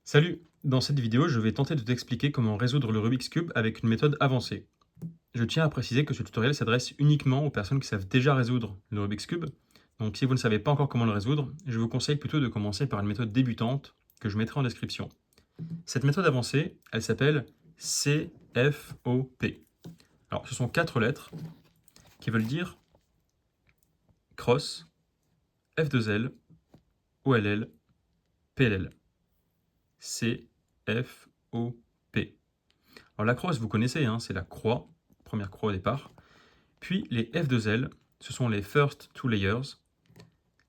Salut! Dans cette vidéo, je vais tenter de t'expliquer comment résoudre le Rubik's Cube avec une méthode avancée. Je tiens à préciser que ce tutoriel s'adresse uniquement aux personnes qui savent déjà résoudre le Rubik's Cube. Donc si vous ne savez pas encore comment le résoudre, je vous conseille plutôt de commencer par une méthode débutante que je mettrai en description. Cette méthode avancée, elle s'appelle CFOP. Alors ce sont 4 lettres qui veulent dire cross, F2L, OLL, PLL. CFOP. Alors la croix, vous connaissez, hein, c'est la croix, première croix au départ. Puis les F2L, ce sont les first two layers,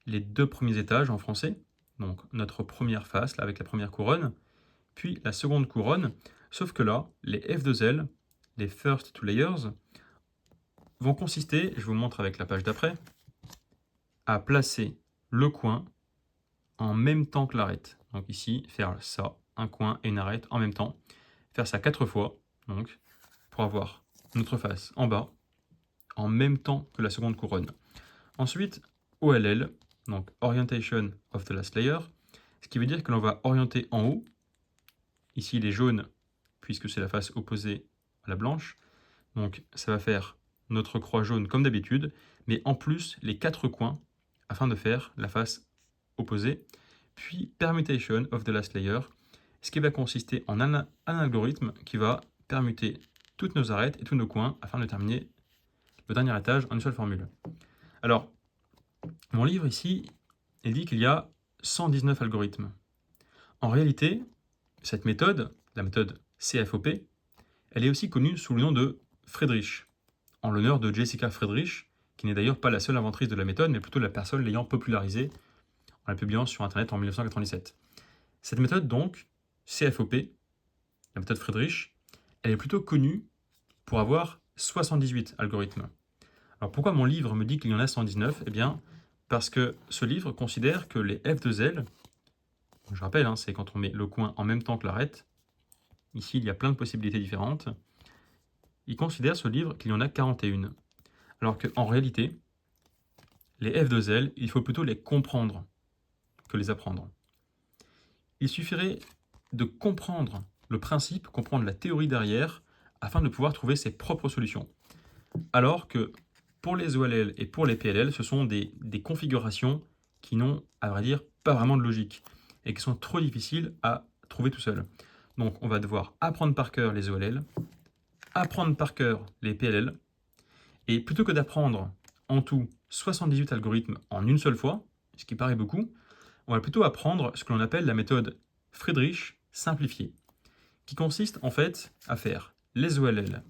les deux premiers étages en français. Donc notre première face, là, avec la première couronne, puis la seconde couronne. Sauf que là, les F2L, les first two layers, vont consister, je vous montre avec la page d'après, à placer le coin en même temps que l'arête. Donc ici, faire ça, un coin et une arête en même temps. Faire ça 4 fois, donc, pour avoir notre face en bas, en même temps que la seconde couronne. Ensuite, OLL, donc Orientation of the Last Layer, ce qui veut dire que l'on va orienter en haut. Ici, il est jaune, puisque c'est la face opposée à la blanche. Donc, ça va faire notre croix jaune comme d'habitude, mais en plus, les 4 coins, afin de faire la face opposée. Puis, Permutation of the Last Layer, ce qui va consister en un algorithme qui va permuter toutes nos arêtes et tous nos coins afin de terminer le dernier étage en une seule formule. Alors, mon livre ici, il dit qu'il y a 119 algorithmes. En réalité, cette méthode, la méthode CFOP, elle est aussi connue sous le nom de Friedrich, en l'honneur de Jessica Friedrich, qui n'est d'ailleurs pas la seule inventrice de la méthode, mais plutôt la personne l'ayant popularisée en la publiant sur Internet en 1997. Cette méthode donc, CFOP, la méthode Friedrich, elle est plutôt connue pour avoir 78 algorithmes. Alors pourquoi mon livre me dit qu'il y en a 119? Eh bien, parce que ce livre considère que les F2L, je rappelle, hein, c'est quand on met le coin en même temps que l'arête, ici il y a plein de possibilités différentes, il considère ce livre qu'il y en a 41. Alors qu'en réalité, les F2L, il faut plutôt les comprendre que les apprendre. Il suffirait de comprendre le principe, comprendre la théorie derrière, afin de pouvoir trouver ses propres solutions. Alors que pour les OLL et pour les PLL, ce sont des configurations qui n'ont, à vrai dire, pas vraiment de logique et qui sont trop difficiles à trouver tout seul. Donc on va devoir apprendre par cœur les OLL, apprendre par cœur les PLL, et plutôt que d'apprendre en tout 78 algorithmes en une seule fois, ce qui paraît beaucoup, on va plutôt apprendre ce que l'on appelle la méthode Friedrich simplifiée, qui consiste en fait à faire les OLL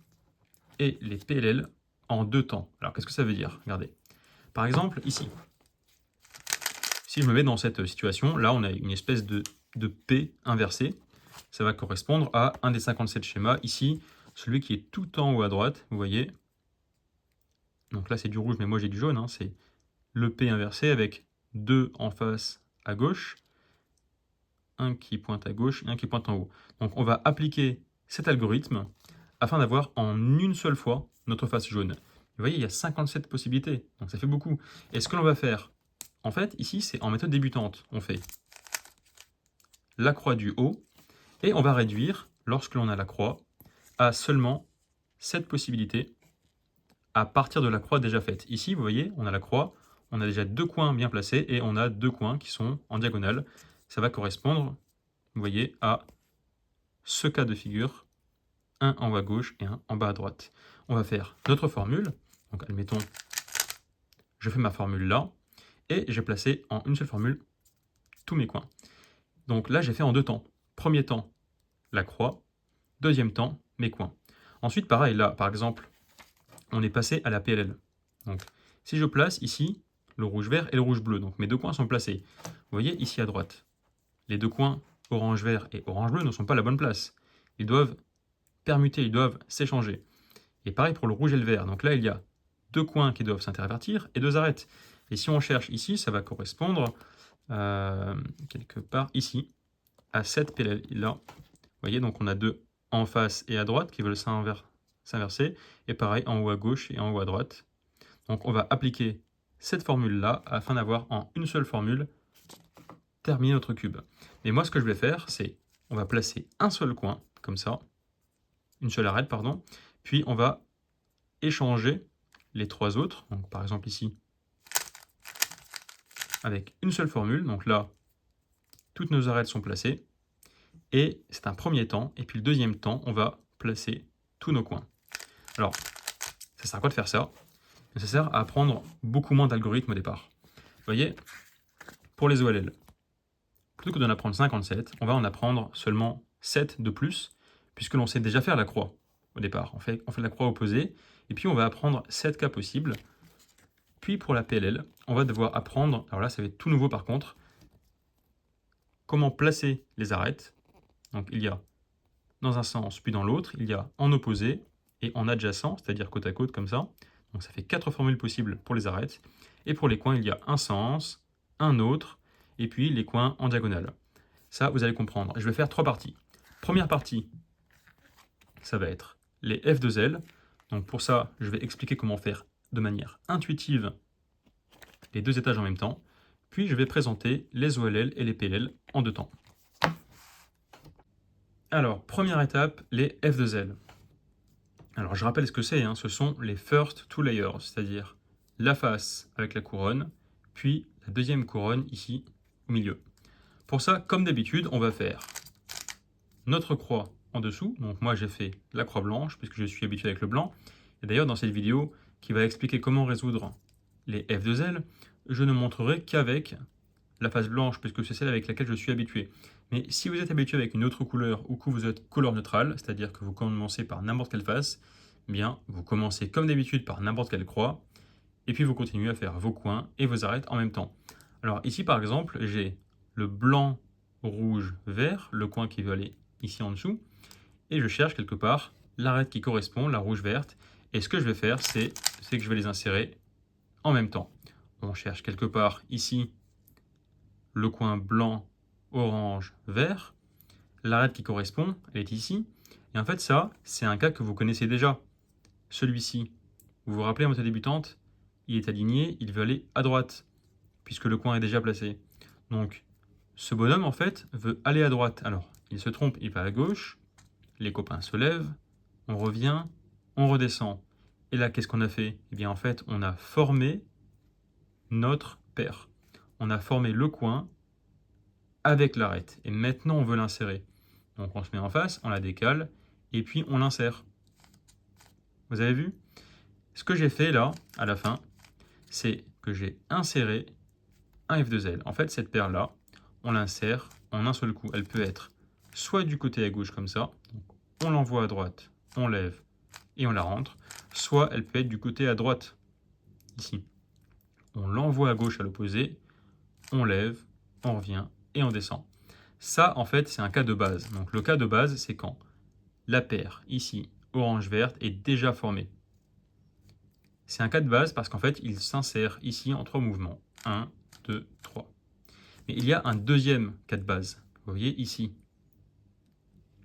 et les PLL en 2 temps. Alors qu'est-ce que ça veut dire? Regardez. Par exemple, ici, si je me mets dans cette situation, là on a une espèce de P inversé. Ça va correspondre à un des 57 schémas. Ici, celui qui est tout en haut à droite, vous voyez. Donc là c'est du rouge, mais moi j'ai du jaune. Hein. C'est le P inversé avec 2 en face à gauche, un qui pointe à gauche et un qui pointe en haut. Donc on va appliquer cet algorithme afin d'avoir en une seule fois notre face jaune. Vous voyez, il y a 57 possibilités, donc ça fait beaucoup. Et ce que l'on va faire, en fait, ici, c'est en méthode débutante. On fait la croix du haut, et on va réduire, lorsque l'on a la croix, à seulement 7 possibilités à partir de la croix déjà faite. Ici, vous voyez, on a la croix, on a déjà 2 coins bien placés, et on a 2 coins qui sont en diagonale. Ça va correspondre, vous voyez, à ce cas de figure, un en haut à gauche et un en bas à droite. On va faire notre formule. Donc, admettons, je fais ma formule là, et j'ai placé en une seule formule tous mes coins. Donc là, j'ai fait en 2 temps. Premier temps, la croix. Deuxième temps, mes coins. Ensuite, pareil, là, par exemple, on est passé à la PLL. Donc, si je place ici le rouge vert et le rouge bleu, donc mes 2 coins sont placés. Vous voyez ici à droite, les 2 coins orange vert et orange bleu ne sont pas à la bonne place. Ils doivent permuter, ils doivent s'échanger. Et pareil pour le rouge et le vert. Donc là, il y a 2 coins qui doivent s'intervertir et 2 arêtes. Et si on cherche ici, ça va correspondre quelque part ici, à cette PLL là. Vous voyez, donc on a 2 en face et à droite qui veulent s'inverser. Et pareil en haut à gauche et en haut à droite. Donc on va appliquer cette formule-là afin d'avoir en une seule formule terminé notre cube. Et moi, ce que je vais faire, c'est on va placer un seul coin, comme ça, une seule arête, pardon, puis on va échanger les 3 autres, donc par exemple ici, avec une seule formule, donc là, toutes nos arêtes sont placées, et c'est un premier temps, et puis le deuxième temps, on va placer tous nos coins. Alors, ça sert à quoi de faire ça? Ça sert à apprendre beaucoup moins d'algorithmes au départ. Vous voyez, pour les OLL, plutôt que d'en apprendre 57, on va en apprendre seulement 7 de plus, puisque l'on sait déjà faire la croix au départ. On fait la croix opposée, et puis on va apprendre 7 cas possibles. Puis pour la PLL, on va devoir apprendre, alors là ça va être tout nouveau par contre, comment placer les arêtes. Donc il y a dans un sens puis dans l'autre, il y a en opposé et en adjacent, c'est-à-dire côte à côte comme ça. Donc ça fait 4 formules possibles pour les arêtes. Et pour les coins, il y a un sens, un autre, et puis les coins en diagonale. Ça, vous allez comprendre. Je vais faire 3 parties. Première partie, ça va être les F de L. Donc pour ça, je vais expliquer comment faire de manière intuitive les 2 étages en même temps. Puis je vais présenter les OLL et les PLL en 2 temps. Alors, première étape, les F de L. Alors je rappelle ce que c'est, ce sont les first two layers, c'est-à-dire la face avec la couronne, puis la deuxième couronne ici au milieu. Pour ça, comme d'habitude, on va faire notre croix en dessous. Donc moi j'ai fait la croix blanche puisque je suis habitué avec le blanc. Et d'ailleurs dans cette vidéo qui va expliquer comment résoudre les F de L, je ne montrerai qu'avec la face blanche puisque c'est celle avec laquelle je suis habitué. Mais si vous êtes habitué avec une autre couleur ou que vous êtes couleur neutrale, c'est-à-dire que vous commencez par n'importe quelle face, eh bien vous commencez comme d'habitude par n'importe quelle croix et puis vous continuez à faire vos coins et vos arêtes en même temps. Alors ici par exemple, j'ai le blanc, rouge, vert, le coin qui veut aller ici en dessous, et je cherche quelque part l'arête qui correspond, la rouge verte, et ce que je vais faire, c'est que je vais les insérer en même temps. On cherche quelque part ici le coin blanc, orange, vert, l'arête qui correspond, elle est ici, et en fait ça, c'est un cas que vous connaissez déjà. Celui-ci, vous vous rappelez, en méthode débutante, il est aligné, il veut aller à droite, puisque le coin est déjà placé. Donc, ce bonhomme, en fait, veut aller à droite. Alors, il se trompe, il va à gauche, les copains se lèvent, on revient, on redescend. Et là, qu'est-ce qu'on a fait? Eh bien, en fait, on a formé notre paire. On a formé le coin avec l'arête. Et maintenant, on veut l'insérer. Donc, on se met en face, on la décale, et puis on l'insère. Vous avez vu? Ce que j'ai fait là, à la fin, c'est que j'ai inséré un F2L. En fait, cette paire-là, on l'insère en un seul coup. Elle peut être soit du côté à gauche comme ça, donc on l'envoie à droite, on lève et on la rentre, soit elle peut être du côté à droite, ici. On l'envoie à gauche à l'opposé, on lève, on revient et on descend. Ça, en fait, c'est un cas de base. Donc le cas de base, c'est quand la paire, ici, orange-verte, est déjà formée. C'est un cas de base parce qu'en fait, il s'insère ici en 3 mouvements. 1, 2, 3. Mais il y a un deuxième cas de base. Vous voyez ici,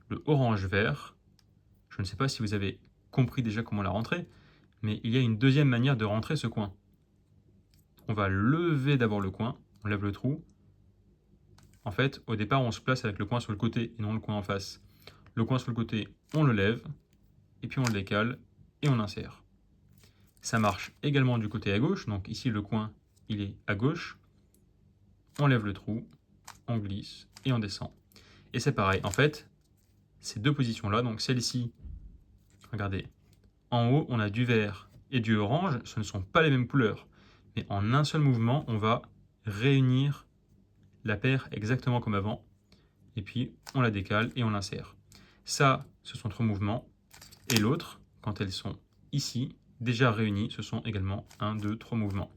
le orange-vert. Je ne sais pas si vous avez compris déjà comment la rentrer, mais il y a une deuxième manière de rentrer ce coin. On va lever d'abord le coin, on lève le trou. En fait, au départ, on se place avec le coin sur le côté et non le coin en face. Le coin sur le côté, on le lève, et puis on le décale et on l'insère. Ça marche également du côté à gauche, donc ici le coin, il est à gauche. On lève le trou, on glisse et on descend. Et c'est pareil, en fait, ces deux positions-là, donc celle-ci, regardez, en haut, on a du vert et du orange, ce ne sont pas les mêmes couleurs. Mais en un seul mouvement, on va réunir la paire exactement comme avant. Et puis, on la décale et on l'insère. Ça, ce sont 3 mouvements. Et l'autre, quand elles sont ici, déjà réunies, ce sont également 1, 2, 3 mouvements.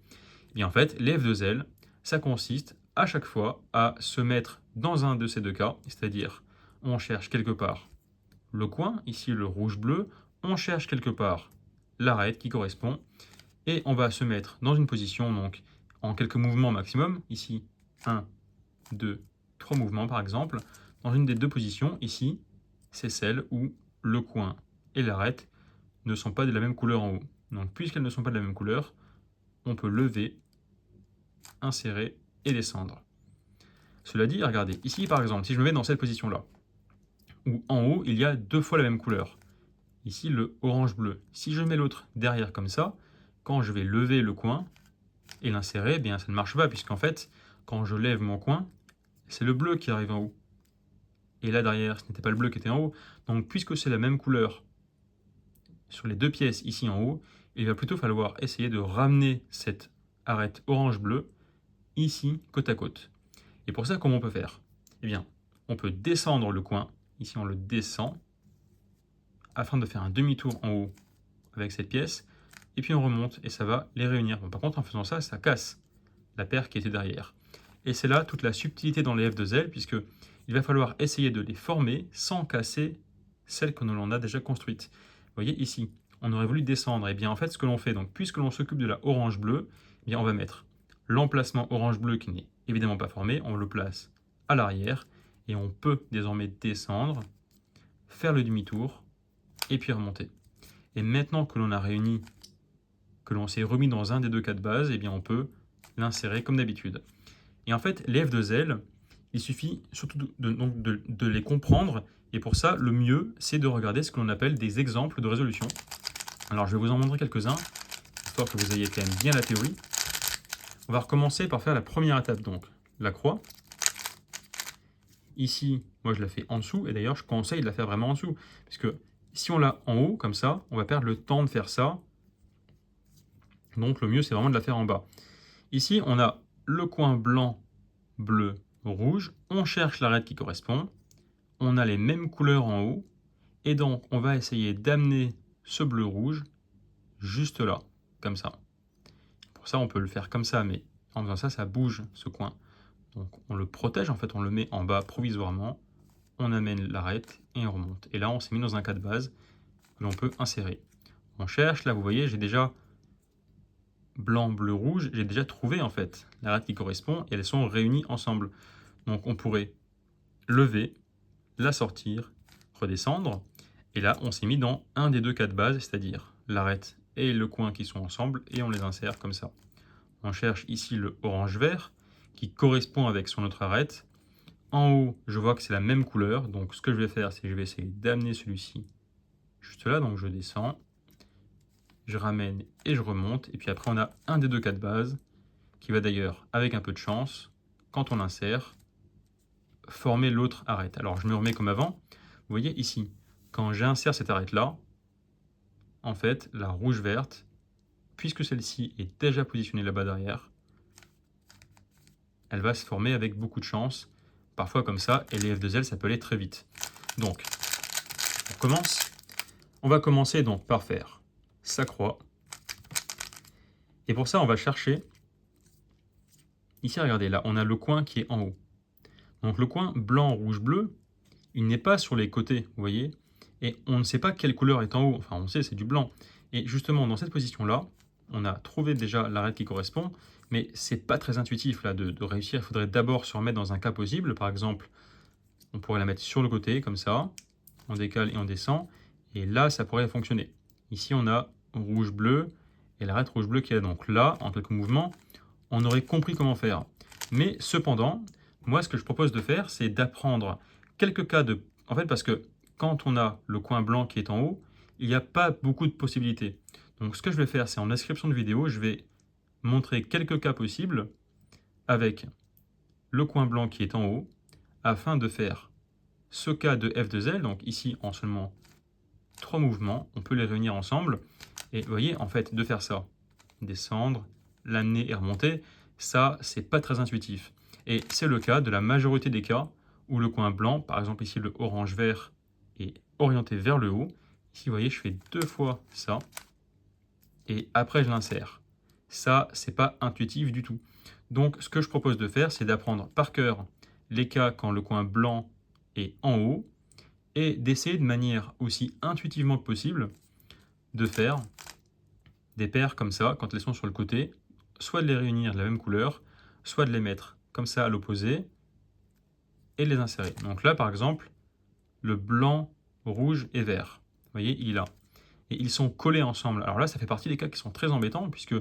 Et en fait, les F2L, ça consiste à chaque fois à se mettre dans un de ces deux cas, c'est-à-dire on cherche quelque part le coin, ici le rouge-bleu, on cherche quelque part l'arête qui correspond, et on va se mettre dans une position, donc en quelques mouvements maximum, ici 1, 2, 3 mouvements par exemple, dans une des deux positions, ici, c'est celle où le coin et l'arête ne sont pas de la même couleur en haut. Donc puisqu'elles ne sont pas de la même couleur, on peut lever, insérer et descendre. Cela dit, regardez, ici par exemple, si je me mets dans cette position-là, où en haut, il y a 2 fois la même couleur. Ici, le orange-bleu. Si je mets l'autre derrière comme ça, quand je vais lever le coin et l'insérer, eh bien ça ne marche pas, puisqu'en fait, quand je lève mon coin, c'est le bleu qui arrive en haut. Et là derrière, ce n'était pas le bleu qui était en haut. Donc puisque c'est la même couleur sur les 2 pièces ici en haut, il va plutôt falloir essayer de ramener cette arête orange-bleu ici, côte à côte. Et pour ça, comment on peut faire? Eh bien, on peut descendre le coin. Ici, on le descend afin de faire un demi-tour en haut avec cette pièce. Et puis on remonte et ça va les réunir. Bon, par contre, en faisant ça, ça casse la paire qui était derrière. Et c'est là toute la subtilité dans les F2L, puisque il va falloir essayer de les former sans casser celles que l'on a déjà construites. Vous voyez ici, on aurait voulu descendre. Et bien en fait, ce que l'on fait, donc, puisque l'on s'occupe de la orange-bleu, eh bien on va mettre l'emplacement orange-bleu qui n'est évidemment pas formé, on le place à l'arrière, et on peut désormais descendre, faire le demi-tour, et puis remonter. Et maintenant que l'on a réuni, que l'on s'est remis dans un des 2 cas de base, eh bien on peut l'insérer comme d'habitude. Et en fait, les F2L, il suffit surtout de les comprendre. Et pour ça, le mieux, c'est de regarder ce que l'on appelle des exemples de résolution. Alors, je vais vous en montrer quelques-uns, histoire que vous ayez quand même bien la théorie. On va recommencer par faire la première étape, donc la croix. Ici, moi, je la fais en dessous. Et d'ailleurs, je conseille de la faire vraiment en dessous. Parce que si on l'a en haut, comme ça, on va perdre le temps de faire ça. Donc, le mieux, c'est vraiment de la faire en bas. Ici, on a le coin blanc, bleu, rouge. On cherche l'arête qui correspond. On a les mêmes couleurs en haut. Et donc, on va essayer d'amener ce bleu-rouge juste là, comme ça. Pour ça, on peut le faire comme ça, mais en faisant ça, ça bouge ce coin. Donc, on le protège, en fait, on le met en bas provisoirement. On amène l'arête et on remonte. Et là, on s'est mis dans un cas de base que l'on peut insérer. On cherche, là, vous voyez, j'ai déjà blanc, bleu, rouge. J'ai déjà trouvé, en fait, l'arête qui correspond et elles sont réunies ensemble. Donc, on pourrait lever, la sortir, redescendre. Et là, on s'est mis dans un des 2 cas de base, c'est-à-dire l'arête et le coin qui sont ensemble, et on les insère comme ça. On cherche ici le orange-vert, qui correspond avec son autre arête. En haut, je vois que c'est la même couleur, donc ce que je vais faire, c'est que je vais essayer d'amener celui-ci juste là, donc je descends, je ramène et je remonte, et puis après on a un des 2 cas de base, qui va d'ailleurs, avec un peu de chance, quand on insère, former l'autre arête. Alors je me remets comme avant, vous voyez ici, quand j'insère cette arête-là, en fait, la rouge-verte, puisque celle-ci est déjà positionnée là-bas derrière, elle va se former avec beaucoup de chance, parfois comme ça, et les F2L, ça peut aller très vite. Donc, on commence. On va commencer donc par faire sa croix. Et pour ça, on va chercher, ici, regardez, là, on a le coin qui est en haut. Donc le coin blanc, rouge, bleu, il n'est pas sur les côtés, vous voyez, et on ne sait pas quelle couleur est en haut, enfin on sait c'est du blanc. Et justement dans cette position-là, on a trouvé déjà l'arête qui correspond, mais c'est pas très intuitif là de réussir. Il faudrait d'abord se remettre dans un cas possible, par exemple, on pourrait la mettre sur le côté comme ça, on décale et on descend, et là ça pourrait fonctionner. Ici on a rouge-bleu, et l'arête rouge-bleu qui est là. Donc là, en quelques mouvements, on aurait compris comment faire. Mais cependant, moi ce que je propose de faire, c'est d'apprendre quelques cas de... En fait, parce que quand on a le coin blanc qui est en haut, il n'y a pas beaucoup de possibilités. Donc ce que je vais faire, c'est en description de vidéo, je vais montrer quelques cas possibles avec le coin blanc qui est en haut, afin de faire ce cas de F2L, donc ici en seulement 3 mouvements, on peut les réunir ensemble. Et vous voyez, en fait, de faire ça, descendre, l'amener et remonter, ça, c'est pas très intuitif. Et c'est le cas de la majorité des cas où le coin blanc, par exemple ici le orange-vert, est orienté vers le haut. Ici, vous voyez, je fais 2 fois ça, et après je l'insère. Ça, c'est pas intuitif du tout. Donc, ce que je propose de faire, c'est d'apprendre par cœur les cas quand le coin blanc est en haut, et d'essayer de manière aussi intuitivement que possible de faire des paires comme ça, quand elles sont sur le côté, soit de les réunir de la même couleur, soit de les mettre comme ça à l'opposé, et de les insérer. Donc là, par exemple, le blanc, rouge et vert. Vous voyez, il est là. Et ils sont collés ensemble. Alors là, ça fait partie des cas qui sont très embêtants, puisque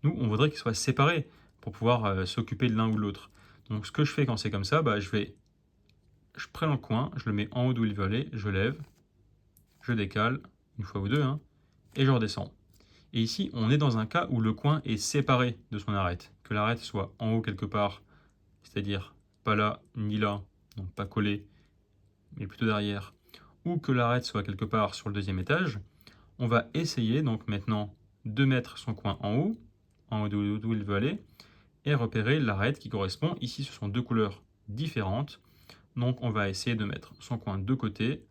nous, on voudrait qu'ils soient séparés pour pouvoir s'occuper de l'un ou de l'autre. Donc ce que je fais quand c'est comme ça, je vais je prends le coin, je le mets en haut d'où il veut aller, je lève, je décale, une fois ou deux, hein, et je redescends. Et ici, on est dans un cas où le coin est séparé de son arête. Que l'arête soit en haut quelque part, c'est-à-dire pas là ni là, donc pas collé, mais plutôt derrière, ou que l'arête soit quelque part sur le deuxième étage, on va essayer donc maintenant de mettre son coin en haut d'où il veut aller, et repérer l'arête qui correspond. Ici, ce sont deux couleurs différentes, donc on va essayer de mettre son coin de côté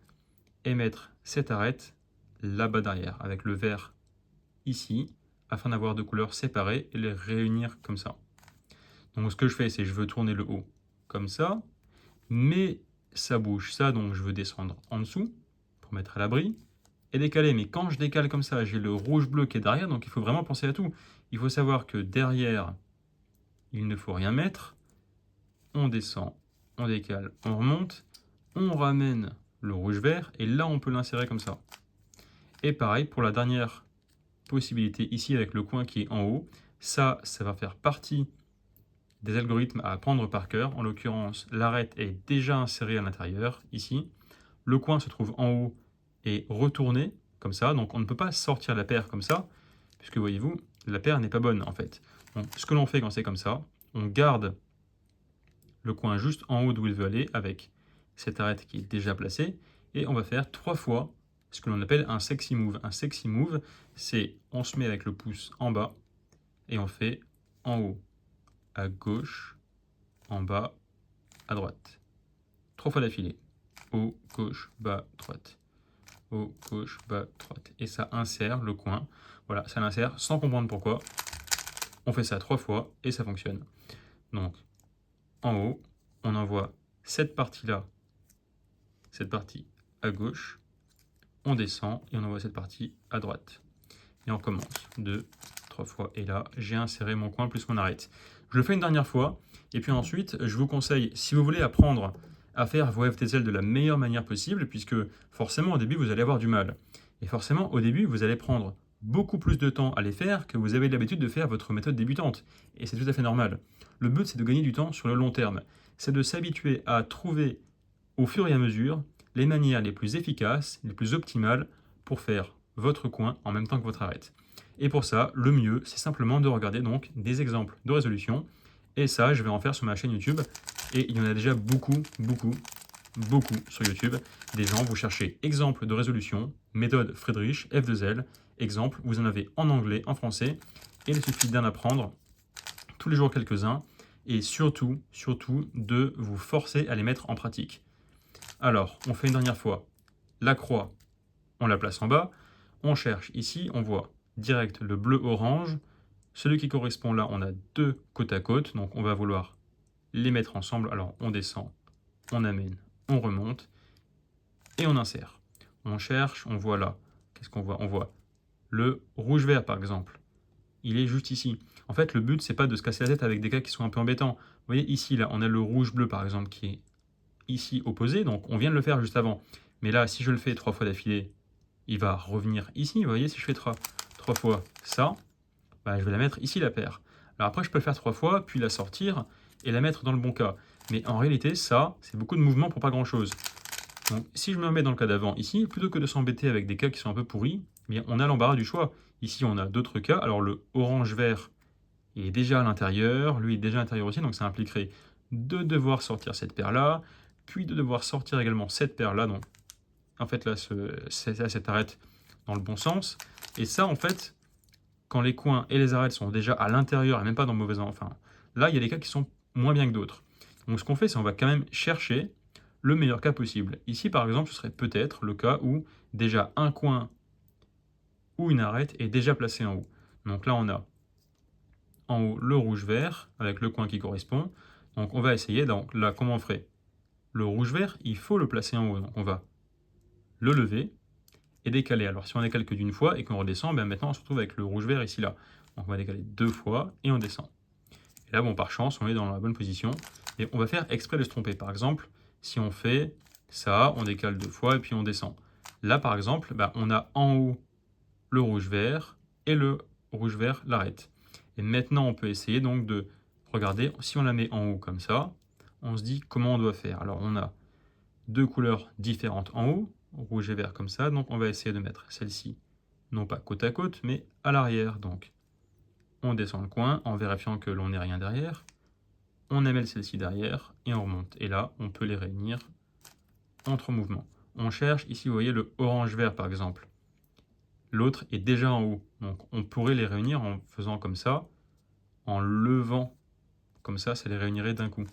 et mettre cette arête là-bas derrière, avec le vert ici, afin d'avoir deux couleurs séparées et les réunir comme ça. Donc ce que je fais, c'est que je veux tourner le haut comme ça, mais ça bouge ça, donc je veux descendre en dessous pour mettre à l'abri et décaler. Mais quand je décale comme ça, j'ai le rouge-bleu qui est derrière, donc il faut vraiment penser à tout. Il faut savoir que derrière, il ne faut rien mettre. On descend, on décale, on remonte, on ramène le rouge-vert et là on peut l'insérer comme ça. Et pareil pour la dernière possibilité ici avec le coin qui est en haut. Ça va faire partie des algorithmes à apprendre par cœur. En l'occurrence, l'arête est déjà insérée à l'intérieur, ici. Le coin se trouve en haut et retourné, comme ça. Donc on ne peut pas sortir la paire comme ça, puisque voyez-vous, la paire n'est pas bonne en fait. Donc ce que l'on fait quand c'est comme ça, on garde le coin juste en haut d'où il veut aller, avec cette arête qui est déjà placée, et on va faire 3 fois ce que l'on appelle un sexy move. Un sexy move, c'est on se met avec le pouce en bas, et on fait en haut, à gauche, en bas, à droite. 3 fois d'affilée. Haut, gauche, bas, droite. Haut, gauche, bas, droite. Et ça insère le coin. Voilà, ça l'insère sans comprendre pourquoi. On fait ça 3 fois et ça fonctionne. Donc, en haut, on envoie cette partie-là, cette partie à gauche. On descend et on envoie cette partie à droite. Et on commence 2, 3 fois. Et là, j'ai inséré mon coin plus mon arête. Je le fais une dernière fois. Et puis ensuite, je vous conseille, si vous voulez apprendre à faire vos FTZ de la meilleure manière possible, puisque forcément au début, vous allez avoir du mal. Et forcément, au début, vous allez prendre beaucoup plus de temps à les faire que vous avez l'habitude de faire votre méthode débutante. Et c'est tout à fait normal. Le but, c'est de gagner du temps sur le long terme. C'est de s'habituer à trouver au fur et à mesure les manières les plus efficaces, les plus optimales pour faire votre coin en même temps que votre arête. Et pour ça, le mieux, c'est simplement de regarder donc des exemples de résolution. Et ça, je vais en faire sur ma chaîne YouTube. Et il y en a déjà beaucoup sur YouTube. Des gens, vous cherchez exemple de résolution, méthode Friedrich, F2L, exemple, vous en avez en anglais, en français. Et il suffit d'en apprendre tous les jours quelques-uns. Et surtout de vous forcer à les mettre en pratique. Alors, on fait une dernière fois. La croix, on la place en bas. On cherche ici, on voit direct le bleu-orange. Celui qui correspond là, on a deux côte à côte. Donc, on va vouloir les mettre ensemble. Alors, on descend, on amène, on remonte et on insère. On cherche, on voit là. Qu'est-ce qu'on voit? On voit le rouge-vert, par exemple. Il est juste ici. En fait, le but, c'est pas de se casser la tête avec des cas qui sont un peu embêtants. Vous voyez, ici, là, on a le rouge-bleu, par exemple, qui est ici opposé. Donc, on vient de le faire juste avant. Mais là, si je le fais 3 fois d'affilée, il va revenir ici. Vous voyez, si je fais 3 fois ça, bah, je vais la mettre ici, la paire. Alors après, je peux le faire 3 fois, puis la sortir et la mettre dans le bon cas. Mais en réalité, ça, c'est beaucoup de mouvements pour pas grand-chose. Donc, si je me remets dans le cas d'avant ici, plutôt que de s'embêter avec des cas qui sont un peu pourris, eh bien, on a l'embarras du choix. Ici, on a d'autres cas. Alors, le orange-vert, il est déjà à l'intérieur. Lui, il est déjà à l'intérieur aussi, donc ça impliquerait de devoir sortir cette paire-là, puis de devoir sortir également cette paire-là. Donc, en fait, là, cette arête dans le bon sens. Et ça, en fait, quand les coins et les arêtes sont déjà à l'intérieur et même pas dans le mauvais sens, enfin, là, il y a des cas qui sont moins bien que d'autres. Donc, ce qu'on fait, c'est on va quand même chercher le meilleur cas possible. Ici, par exemple, ce serait peut-être le cas où déjà un coin ou une arête est déjà placé en haut. Donc là, on a en haut le rouge-vert avec le coin qui correspond. Donc on va essayer, donc là, comment on ferait? Le rouge-vert, il faut le placer en haut. Donc on va le lever et décaler. Alors si on décale que d'une fois et qu'on redescend, ben maintenant on se retrouve avec le rouge-vert ici là. Donc on va décaler 2 fois et on descend. Et là, bon, par chance, on est dans la bonne position. Et on va faire exprès de se tromper. Par exemple, si on fait ça, on décale 2 fois et puis on descend. Là, par exemple, ben, on a en haut le rouge-vert et le rouge-vert l'arête. Et maintenant, on peut essayer donc de regarder, si on la met en haut comme ça, on se dit comment on doit faire. Alors, on a deux couleurs différentes en haut, rouge et vert comme ça, donc on va essayer de mettre celle-ci, non pas côte à côte, mais à l'arrière. Donc on descend le coin en vérifiant que l'on n'ait rien derrière, on amène celle-ci derrière et on remonte. Et là, on peut les réunir entre mouvements. On cherche, ici vous voyez le orange-vert par exemple. L'autre est déjà en haut, donc on pourrait les réunir en faisant comme ça, en levant, comme ça les réunirait d'un coup.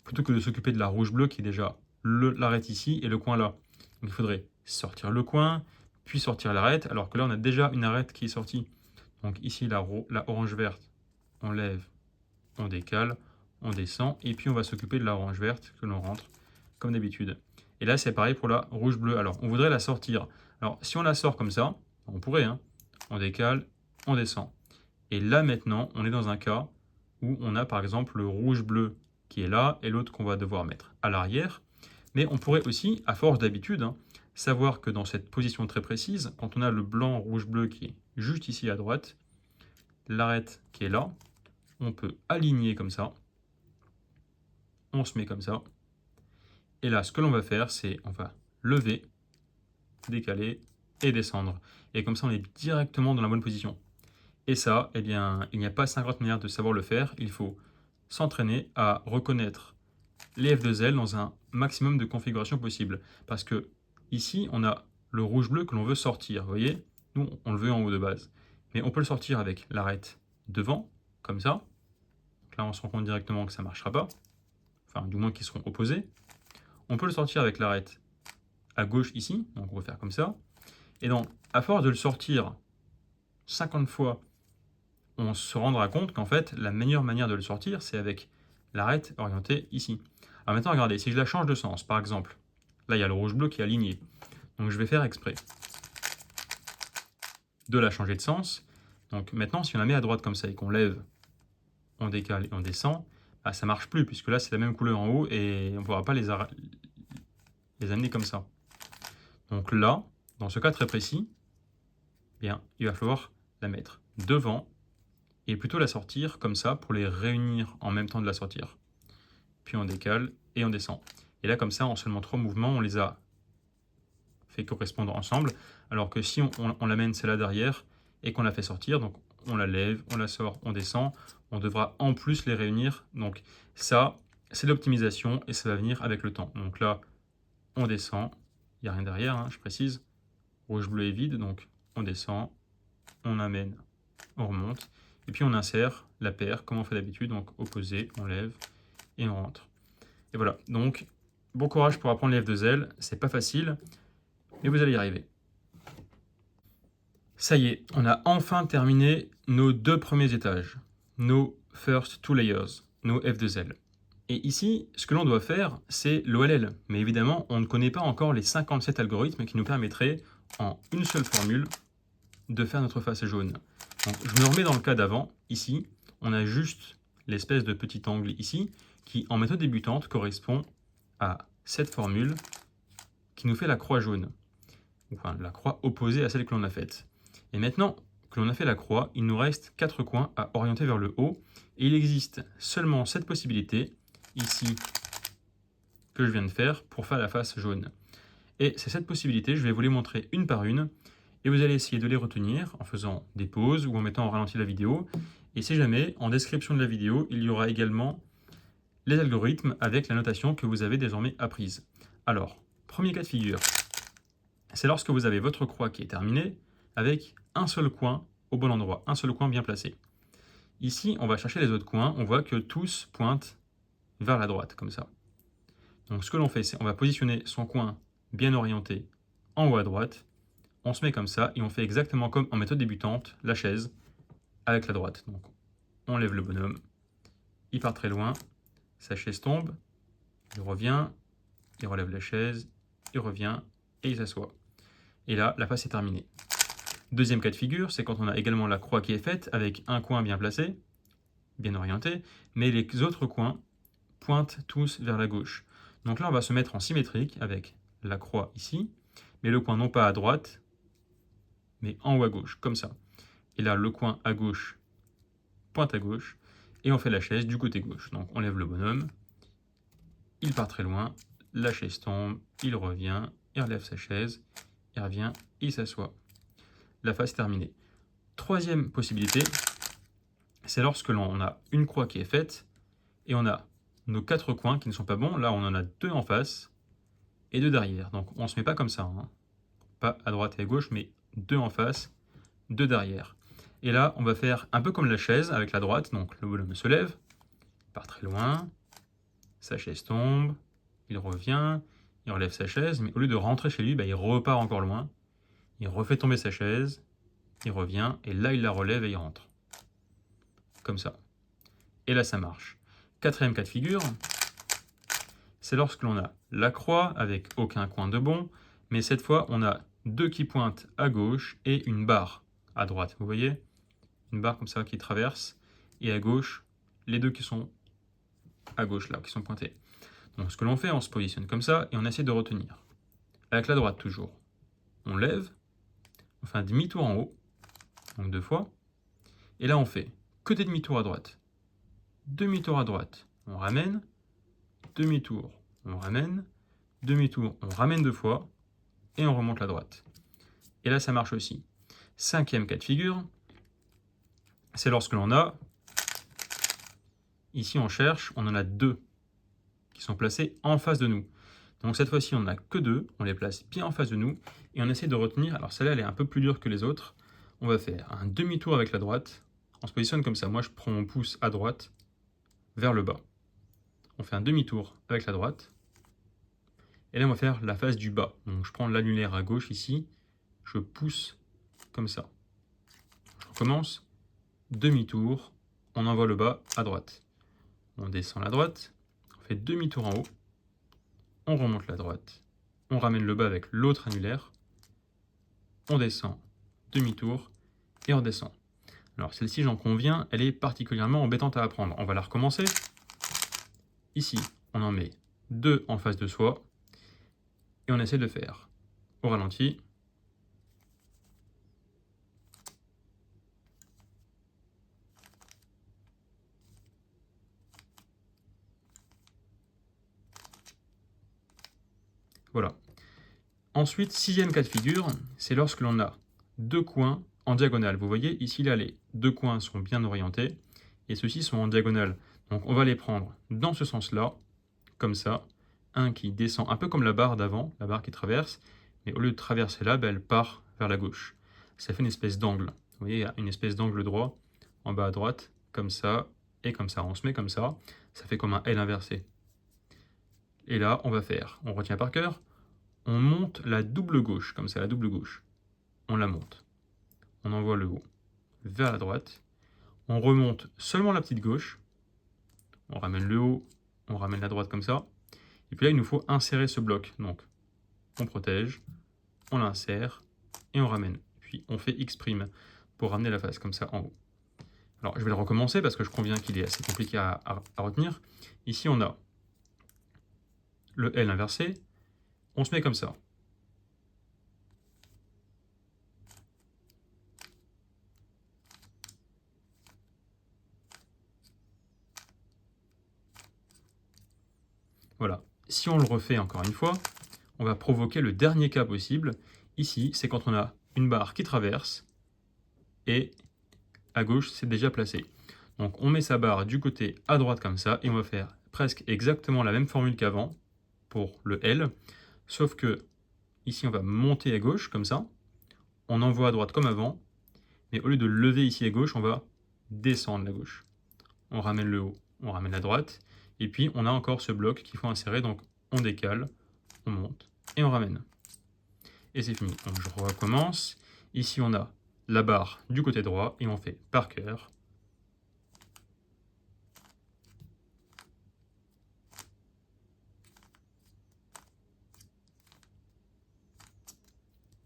Plutôt que de s'occuper de la rouge-bleue qui est déjà l'arête ici et le coin là. Donc il faudrait sortir le coin, puis sortir l'arête, alors que là on a déjà une arête qui est sortie. Donc ici la orange verte, on lève, on décale, on descend, et puis on va s'occuper de la orange verte que l'on rentre comme d'habitude. Et là c'est pareil pour la rouge bleue. Alors on voudrait la sortir. Alors si on la sort comme ça, on pourrait, hein, on décale, on descend. Et là maintenant on est dans un cas où on a par exemple le rouge bleu qui est là et l'autre qu'on va devoir mettre à l'arrière. Mais on pourrait aussi, à force d'habitude, hein, savoir que dans cette position très précise, quand on a le blanc, rouge, bleu qui est juste ici à droite, l'arête qui est là, on peut aligner comme ça, on se met comme ça, et là ce que l'on va faire c'est on va lever, décaler et descendre. Et comme ça on est directement dans la bonne position. Et ça, eh bien, il n'y a pas 50 manières de savoir le faire, il faut s'entraîner à reconnaître les F2L dans un maximum de configurations possibles. Parce que ici, on a le rouge-bleu que l'on veut sortir. Vous voyez, nous, on le veut en haut de base. Mais on peut le sortir avec l'arête devant, comme ça. Donc là, on se rend compte directement que ça ne marchera pas. Enfin, du moins qu'ils seront opposés. On peut le sortir avec l'arête à gauche ici. Donc on va faire comme ça. Et donc, à force de le sortir 50 fois, on se rendra compte qu'en fait, la meilleure manière de le sortir, c'est avec l'arête orientée ici. Alors maintenant, regardez, si je la change de sens, par exemple, là, il y a le rouge-bleu qui est aligné. Donc, je vais faire exprès de la changer de sens. Donc, maintenant, si on la met à droite comme ça et qu'on lève, on décale et on descend, bah, ça ne marche plus, puisque là, c'est la même couleur en haut et on ne pourra pas les amener comme ça. Donc là, dans ce cas très précis, bien, il va falloir la mettre devant et plutôt la sortir comme ça pour les réunir en même temps de la sortir. Puis on décale et on descend. Et là, comme ça, en seulement 3 mouvements, on les a fait correspondre ensemble, alors que si on l'amène celle-là derrière et qu'on la fait sortir, donc on la lève, on la sort, on descend, on devra en plus les réunir. Donc ça, c'est l'optimisation et ça va venir avec le temps. Donc là, on descend, il n'y a rien derrière, hein, je précise, rouge, bleu est vide, donc on descend, on amène, on remonte, et puis on insère la paire comme on fait d'habitude, donc opposé, on lève et on rentre. Et voilà, donc bon courage pour apprendre les F2L, c'est pas facile, mais vous allez y arriver. Ça y est, on a enfin terminé nos 2 premiers étages, nos first 2 layers, nos F2L. Et ici, ce que l'on doit faire, c'est l'OLL. Mais évidemment, on ne connaît pas encore les 57 algorithmes qui nous permettraient, en une seule formule, de faire notre face jaune. Donc, je me remets dans le cas d'avant. Ici, on a juste l'espèce de petit angle ici, qui, en méthode débutante, correspond à cette formule qui nous fait la croix jaune. Enfin, la croix opposée à celle que l'on a faite. Et maintenant que l'on a fait la croix, il nous reste 4 coins à orienter vers le haut. Et il existe seulement cette possibilité, ici, que je viens de faire, pour faire la face jaune. Et c'est cette possibilité, je vais vous les montrer une par une. Et vous allez essayer de les retenir en faisant des pauses ou en mettant en ralenti la vidéo. Et si jamais, en description de la vidéo, il y aura également les algorithmes avec la notation que vous avez désormais apprise. Alors, premier cas de figure, c'est lorsque vous avez votre croix qui est terminée avec un seul coin au bon endroit, un seul coin bien placé. Ici, on va chercher les autres coins, on voit que tous pointent vers la droite, comme ça. Donc ce que l'on fait, c'est on va positionner son coin bien orienté en haut à droite, on se met comme ça et on fait exactement comme en méthode débutante, la chaise, avec la droite. Donc on lève le bonhomme, il part très loin, sa chaise tombe, il revient, il relève la chaise, il revient et il s'assoit. Et là, la face est terminée. Deuxième cas de figure, c'est quand on a également la croix qui est faite avec un coin bien placé, bien orienté, mais les autres coins pointent tous vers la gauche. Donc là, on va se mettre en symétrique avec la croix ici, mais le coin non pas à droite, mais en haut à gauche, comme ça. Et là, le coin à gauche pointe à gauche, et on fait la chaise du côté gauche. Donc on lève le bonhomme, il part très loin, la chaise tombe, il revient, il relève sa chaise, il revient, il s'assoit. La phase terminée. Troisième possibilité, c'est lorsque l'on a une croix qui est faite et on a nos 4 coins qui ne sont pas bons. Là, on en a 2 en face et 2 derrière. Donc, on ne se met pas comme ça, hein. Pas à droite et à gauche, mais 2 en face, 2 derrière. Et là, on va faire un peu comme la chaise avec la droite. Donc, le bonhomme se lève, il part très loin, sa chaise tombe, il revient, il relève sa chaise, mais au lieu de rentrer chez lui, il repart encore loin, il refait tomber sa chaise, il revient, et là, il la relève et il rentre. Comme ça. Et là, ça marche. Quatrième cas de figure, c'est lorsque l'on a la croix avec aucun coin de bon, mais cette fois, on a 2 qui pointent à gauche et une barre à droite. Vous voyez? Une barre comme ça qui traverse, et à gauche, les 2 qui sont à gauche là, qui sont pointés. Donc ce que l'on fait, on se positionne comme ça, et on essaie de retenir. Avec la droite toujours. On lève, on fait un demi-tour en haut, donc 2 fois, et là on fait que des demi-tours à droite. Demi-tour à droite, on ramène, demi-tour, on ramène, demi-tour, on ramène 2 fois, et on remonte la droite. Et là, ça marche aussi. Cinquième cas de figure, c'est lorsque l'on a, ici on cherche, on en a 2 qui sont placés en face de nous. Donc cette fois-ci, on n'a que 2, on les place bien en face de nous, et on essaie de retenir, alors celle-là, elle est un peu plus dure que les autres, on va faire un demi-tour avec la droite, on se positionne comme ça, moi je prends mon pouce à droite, vers le bas. On fait un demi-tour avec la droite, et là on va faire la face du bas. Donc je prends l'annulaire à gauche ici, je pousse comme ça. Je recommence, demi-tour, on envoie le bas à droite. On descend la droite, on fait demi-tour en haut, on remonte la droite, on ramène le bas avec l'autre annulaire, on descend, demi-tour, et on redescend. Alors celle-ci, j'en conviens, elle est particulièrement embêtante à apprendre. On va la recommencer. Ici, on en met 2 en face de soi, et on essaie de faire au ralenti. Voilà. Ensuite, sixième cas de figure, c'est lorsque l'on a 2 coins en diagonale. Vous voyez, ici, là, les 2 coins sont bien orientés, et ceux-ci sont en diagonale. Donc on va les prendre dans ce sens-là, comme ça. Un qui descend un peu comme la barre d'avant, la barre qui traverse, mais au lieu de traverser là, elle part vers la gauche. Ça fait une espèce d'angle. Vous voyez, il y a une espèce d'angle droit, en bas à droite, comme ça, et comme ça. On se met comme ça fait comme un L inversé. Et là, on va faire, on retient par cœur, on monte la double gauche, comme ça, la double gauche. On la monte. On envoie le haut vers la droite. On remonte seulement la petite gauche. On ramène le haut, on ramène la droite comme ça. Et puis là, il nous faut insérer ce bloc. Donc, on protège, on l'insère et on ramène. Puis, on fait X' pour ramener la face comme ça en haut. Alors, je vais le recommencer parce que je conviens qu'il est assez compliqué à retenir. Ici, on a le L inversé. On se met comme ça. Voilà. Si on le refait encore une fois, on va provoquer le dernier cas possible. Ici, c'est quand on a une barre qui traverse et à gauche, c'est déjà placé. Donc on met sa barre du côté à droite comme ça et on va faire presque exactement la même formule qu'avant pour le L, sauf que ici on va monter à gauche comme ça, on envoie à droite comme avant, mais au lieu de lever ici à gauche, on va descendre la gauche. On ramène le haut, on ramène la droite, et puis on a encore ce bloc qu'il faut insérer, donc on décale, on monte et on ramène. Et c'est fini. Donc je recommence. Ici on a la barre du côté droit et on fait par cœur.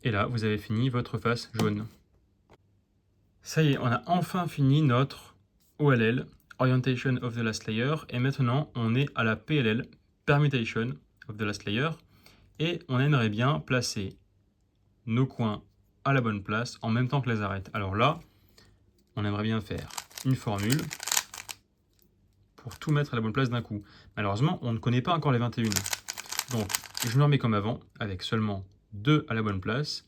Et là, vous avez fini votre face jaune. Ça y est, on a enfin fini notre OLL, Orientation of the Last Layer, et maintenant on est à la PLL, Permutation of the Last Layer, et on aimerait bien placer nos coins à la bonne place en même temps que les arêtes. Alors là, on aimerait bien faire une formule pour tout mettre à la bonne place d'un coup. Malheureusement, on ne connaît pas encore les 21. Donc, je me remets comme avant, avec seulement 2 à la bonne place.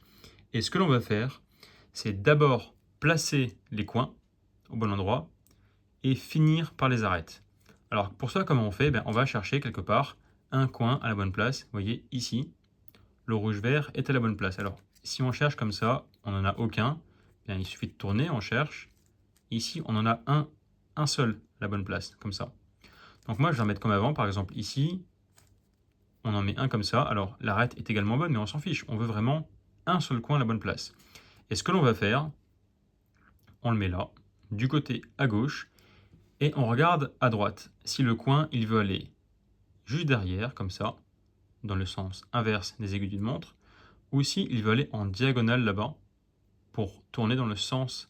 Et ce que l'on va faire, c'est d'abord placer les coins au bon endroit et finir par les arêtes. Alors, pour ça, comment on fait? On va chercher quelque part un coin à la bonne place. Vous voyez, ici, le rouge-vert est à la bonne place. Alors, si on cherche comme ça, on n'en a aucun. Il suffit de tourner, on cherche. Ici, on en a un seul à la bonne place, comme ça. Donc moi, je vais en mettre comme avant. Par exemple, ici, on en met un comme ça. Alors, l'arête est également bonne, mais on s'en fiche. On veut vraiment un seul coin à la bonne place. Et ce que l'on va faire, on le met là, du côté à gauche, et on regarde à droite si le coin, il veut aller juste derrière, comme ça, dans le sens inverse des aiguilles d'une montre, ou si il veut aller en diagonale là-bas, pour tourner dans le sens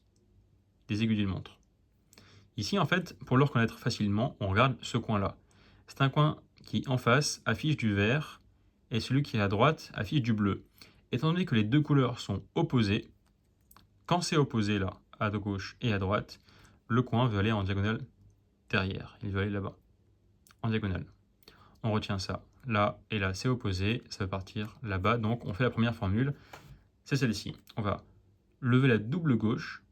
des aiguilles d'une montre. Ici, en fait, pour le reconnaître facilement, on regarde ce coin-là. C'est un coin qui, en face, affiche du vert, et celui qui est à droite affiche du bleu. Étant donné que les deux couleurs sont opposées, quand c'est opposé là, à gauche et à droite, le coin veut aller en diagonale derrière. Il veut aller là-bas, en diagonale. On retient ça. Là et là, c'est opposé, ça va partir là-bas. Donc, on fait la première formule, c'est celle-ci. On va lever la double gauche,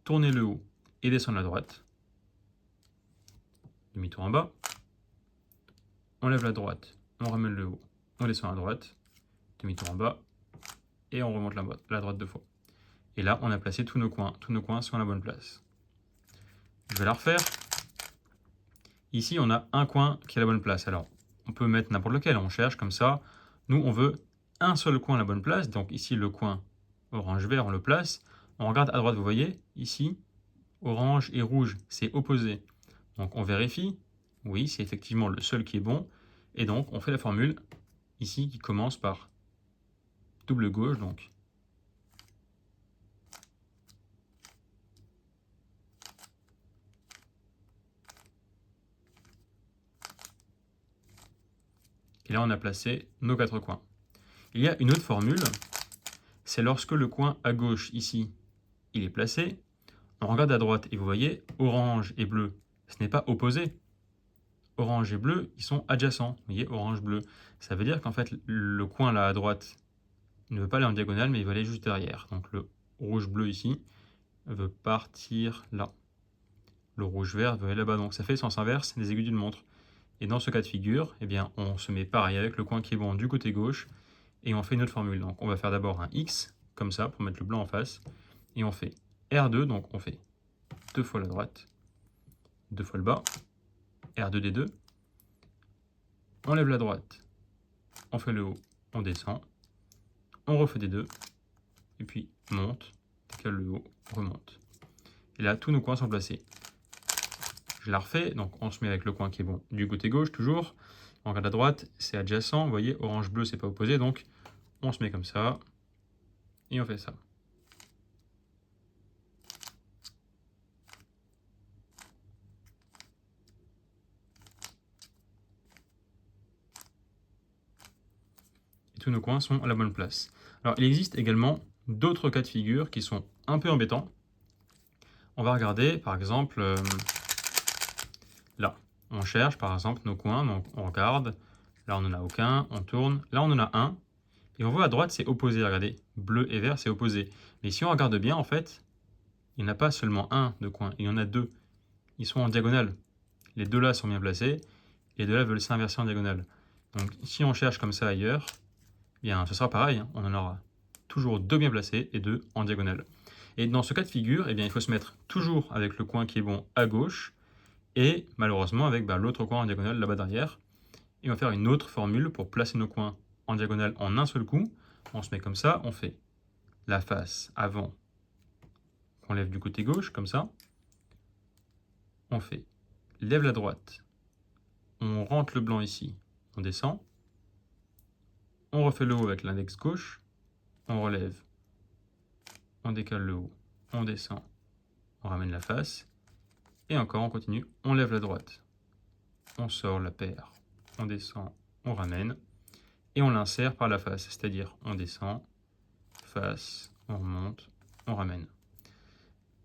tourner le haut et descendre la droite. Demi-tour en bas. On lève la droite, on ramène le haut, on descend à droite, demi-tour en bas, et on remonte la droite 2 fois. Et là, on a placé tous nos coins sont à la bonne place. Je vais la refaire. Ici, on a un coin qui est à la bonne place. Alors, on peut mettre n'importe lequel, on cherche comme ça. Nous, on veut un seul coin à la bonne place, donc ici, le coin orange-vert, on le place. On regarde à droite, vous voyez, ici, orange et rouge, c'est opposé. Donc, on vérifie. Oui, c'est effectivement le seul qui est bon. Et donc, on fait la formule ici qui commence par double gauche, donc. Et là, on a placé nos 4 coins. Il y a une autre formule, c'est lorsque le coin à gauche, ici, il est placé, on regarde à droite et vous voyez, orange et bleu, ce n'est pas opposé. Orange et bleu, ils sont adjacents. Vous voyez, orange-bleu. Ça veut dire qu'en fait, le coin là à droite ne veut pas aller en diagonale, mais il va aller juste derrière. Donc le rouge-bleu ici veut partir là. Le rouge-vert veut aller là-bas. Donc ça fait le sens inverse des aiguilles d'une montre. Et dans ce cas de figure, eh bien, on se met pareil avec le coin qui est bon du côté gauche et on fait une autre formule. Donc on va faire d'abord un X, comme ça, pour mettre le blanc en face. Et on fait R2, donc on fait 2 fois la droite, 2 fois le bas, R2 des 2. On lève la droite, on fait le haut, on descend, on refait des 2, et puis monte, décale le haut, remonte. Et là, tous nos coins sont placés. Je la refais, donc on se met avec le coin qui est bon du côté gauche, toujours. On regarde à droite, c'est adjacent, vous voyez, orange-bleu, c'est pas opposé, donc on se met comme ça, et on fait ça. Et tous nos coins sont à la bonne place. Alors, il existe également d'autres cas de figure qui sont un peu embêtants. On va regarder, par exemple, là. On cherche, par exemple, nos coins, donc on regarde. Là, on n'en a aucun, on tourne. Là, on en a un. Et on voit à droite, c'est opposé, regardez. Bleu et vert, c'est opposé. Mais si on regarde bien, en fait, il n'y en a pas seulement un de coin, il y en a 2. Ils sont en diagonale. Les 2 là sont bien placés. Les 2 là veulent s'inverser en diagonale. Donc, si on cherche comme ça ailleurs, eh bien, ce sera pareil. On en aura toujours 2 bien placés et 2 en diagonale. Et dans ce cas de figure, eh bien, il faut se mettre toujours avec le coin qui est bon à gauche et malheureusement avec l'autre coin en diagonale là-bas derrière. Et on va faire une autre formule pour placer nos coins en diagonale en un seul coup. On se met comme ça, on fait la face avant qu'on lève du côté gauche, comme ça. On fait lève la droite, on rentre le blanc ici, on descend. On refait le haut avec l'index gauche, on relève, on décale le haut, on descend, on ramène la face. Et encore, on continue, on lève la droite, on sort la paire, on descend, on ramène. Et on l'insère par la face, c'est-à-dire on descend, face, on remonte, on ramène.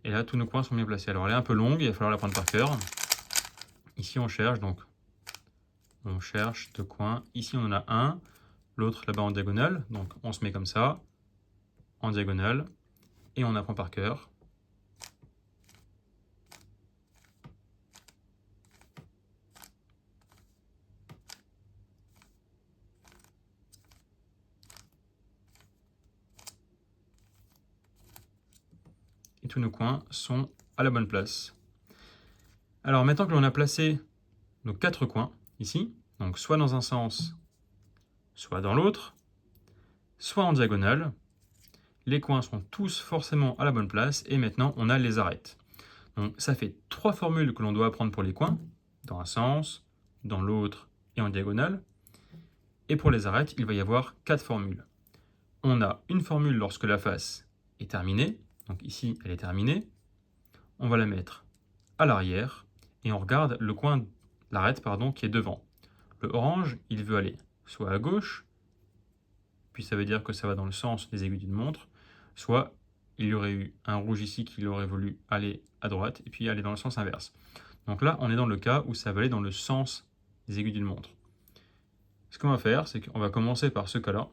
Et là, tous nos coins sont bien placés. Alors, elle est un peu longue, il va falloir la prendre par cœur. Ici, on cherche, donc On cherche deux coins. Ici, on en a un, l'autre là-bas en diagonale. Donc, on se met comme ça, en diagonale, et on apprend par cœur. Et tous nos coins sont à la bonne place. Alors, maintenant que l'on a placé nos 4 coins, ici, donc soit dans un sens, soit dans l'autre, soit en diagonale, les coins sont tous forcément à la bonne place, et maintenant on a les arêtes. Donc ça fait 3 formules que l'on doit apprendre pour les coins, dans un sens, dans l'autre et en diagonale. Et pour les arêtes, il va y avoir 4 formules. On a une formule lorsque la face est terminée, donc ici elle est terminée. On va la mettre à l'arrière, et on regarde le coin, l'arête qui est devant. Le orange, il veut aller soit à gauche, puis ça veut dire que ça va dans le sens des aiguilles d'une montre, soit il y aurait eu un rouge ici qui aurait voulu aller à droite et puis aller dans le sens inverse. Donc là, on est dans le cas où ça va aller dans le sens des aiguilles d'une montre. Ce qu'on va faire, c'est qu'on va commencer par ce cas-là,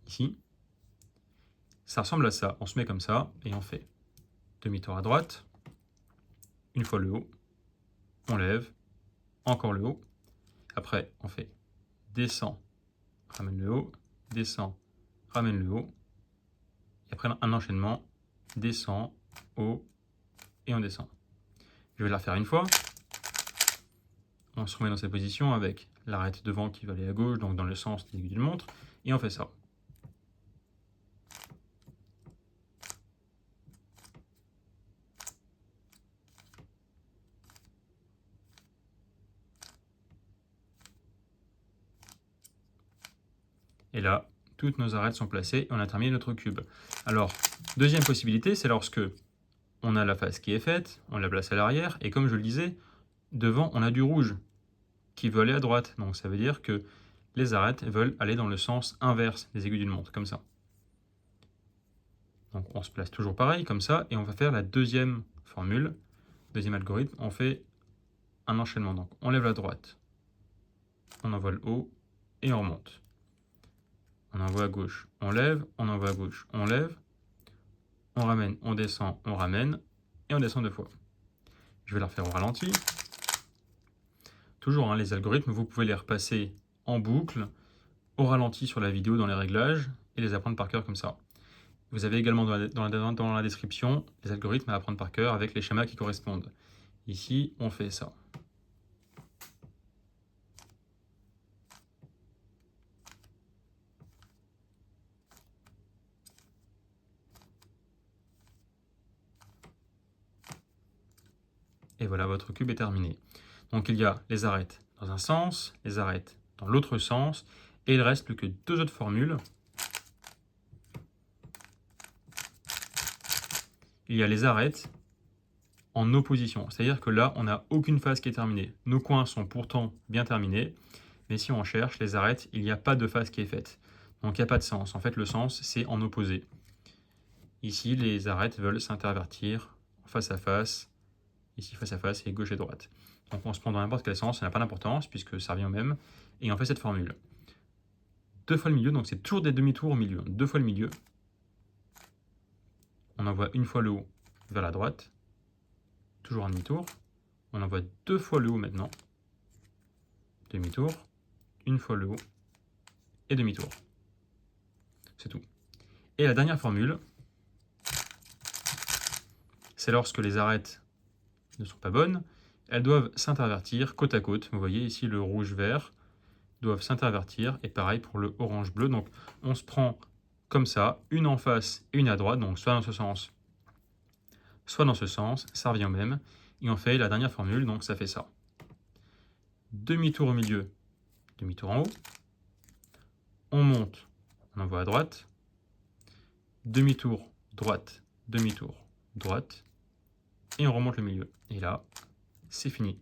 ici. Ça ressemble à ça, on se met comme ça et on fait demi-tour à droite, une fois le haut, on lève, encore le haut, après on fait descend, ramène le haut, descend, ramène le haut, et après un enchaînement, descend, haut, et on descend. Je vais la refaire une fois. On se remet dans cette position avec l'arête devant qui va aller à gauche, donc dans le sens des aiguilles d'une montre, et on fait ça. Et là, toutes nos arêtes sont placées et on a terminé notre cube. Alors, deuxième possibilité, c'est lorsque on a la face qui est faite, on la place à l'arrière, et comme je le disais, devant, on a du rouge qui veut aller à droite. Donc ça veut dire que les arêtes veulent aller dans le sens inverse des aiguilles d'une montre, comme ça. Donc on se place toujours pareil, comme ça, et on va faire la deuxième formule, deuxième algorithme, on fait un enchaînement. Donc on lève la droite, on envoie le haut, et on remonte. On envoie à gauche, on lève, on envoie à gauche, on lève, on ramène, on descend, on ramène, et on descend 2 fois. Je vais la refaire au ralenti. Toujours, les algorithmes, vous pouvez les repasser en boucle, au ralenti sur la vidéo dans les réglages, et les apprendre par cœur comme ça. Vous avez également dans la description les algorithmes à apprendre par cœur avec les schémas qui correspondent. Ici, on fait ça. Et voilà, votre cube est terminé. Donc il y a les arêtes dans un sens, les arêtes dans l'autre sens, et il ne reste plus que 2 autres formules. Il y a les arêtes en opposition, c'est-à-dire que là, on n'a aucune phase qui est terminée. Nos coins sont pourtant bien terminés, mais si on cherche les arêtes, il n'y a pas de phase qui est faite. Donc il n'y a pas de sens. En fait, le sens, c'est en opposé. Ici, les arêtes veulent s'intervertir face à face, ici face à face et gauche et droite. Donc on se prend dans n'importe quel sens, ça n'a pas d'importance puisque ça revient au même, et on fait cette formule. 2 fois le milieu, donc c'est toujours des demi-tours au milieu. 2 fois le milieu, on envoie une fois le haut vers la droite, toujours un demi-tour, on envoie 2 fois le haut maintenant, demi-tour, une fois le haut, et demi-tour. C'est tout. Et la dernière formule, c'est lorsque les arêtes ne sont pas bonnes, elles doivent s'intervertir côte à côte. Vous voyez ici le rouge-vert doivent s'intervertir, et pareil pour le orange-bleu. Donc on se prend comme ça, une en face et une à droite, donc soit dans ce sens, soit dans ce sens, ça revient au même. Et on fait la dernière formule, donc ça fait ça. Demi-tour au milieu, demi-tour en haut. On monte, on envoie à droite. Demi-tour, droite, demi-tour, droite. Et on remonte le milieu. Et là, c'est fini.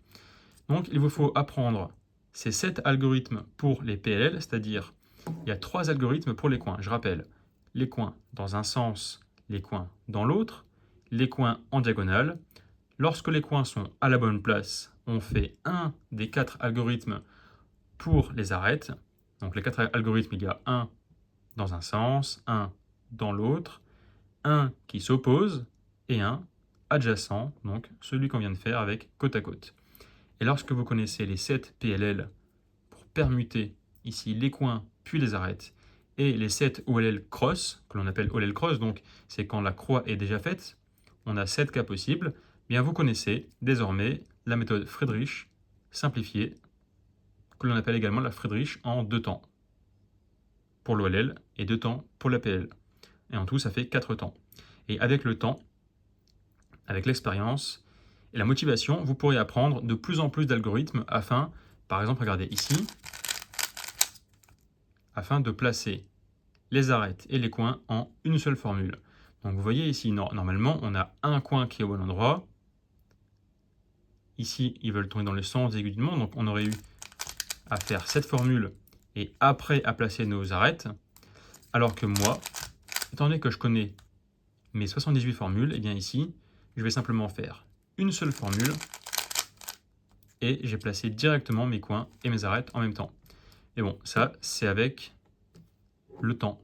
Donc il vous faut apprendre ces 7 algorithmes pour les PLL, c'est-à-dire il y a 3 algorithmes pour les coins. Je rappelle, les coins dans un sens, les coins dans l'autre, les coins en diagonale. Lorsque les coins sont à la bonne place, on fait un des 4 algorithmes pour les arêtes, donc les 4 algorithmes, il y a un dans un sens, un dans l'autre, un qui s'oppose et un adjacent, donc celui qu'on vient de faire avec côte à côte. Et lorsque vous connaissez les 7 PLL pour permuter ici les coins puis les arêtes, et les 7 OLL cross, que l'on appelle OLL cross, donc c'est quand la croix est déjà faite, on a 7 cas possibles, bien vous connaissez désormais la méthode Friedrich simplifiée, que l'on appelle également la Friedrich en 2 temps pour l'OLL et 2 temps pour la PLL. Et en tout, ça fait 4 temps. Et avec le temps, avec l'expérience et la motivation, vous pourrez apprendre de plus en plus d'algorithmes afin, par exemple, regardez ici, afin de placer les arêtes et les coins en une seule formule. Donc vous voyez ici, normalement, on a un coin qui est au bon endroit. Ici, ils veulent tourner dans le sens aigu du monde, donc on aurait eu à faire cette formule et après à placer nos arêtes. Alors que moi, étant donné que je connais mes 78 formules, et bien ici, je vais simplement faire une seule formule et j'ai placé directement mes coins et mes arêtes en même temps. Et bon, ça, c'est avec le temps.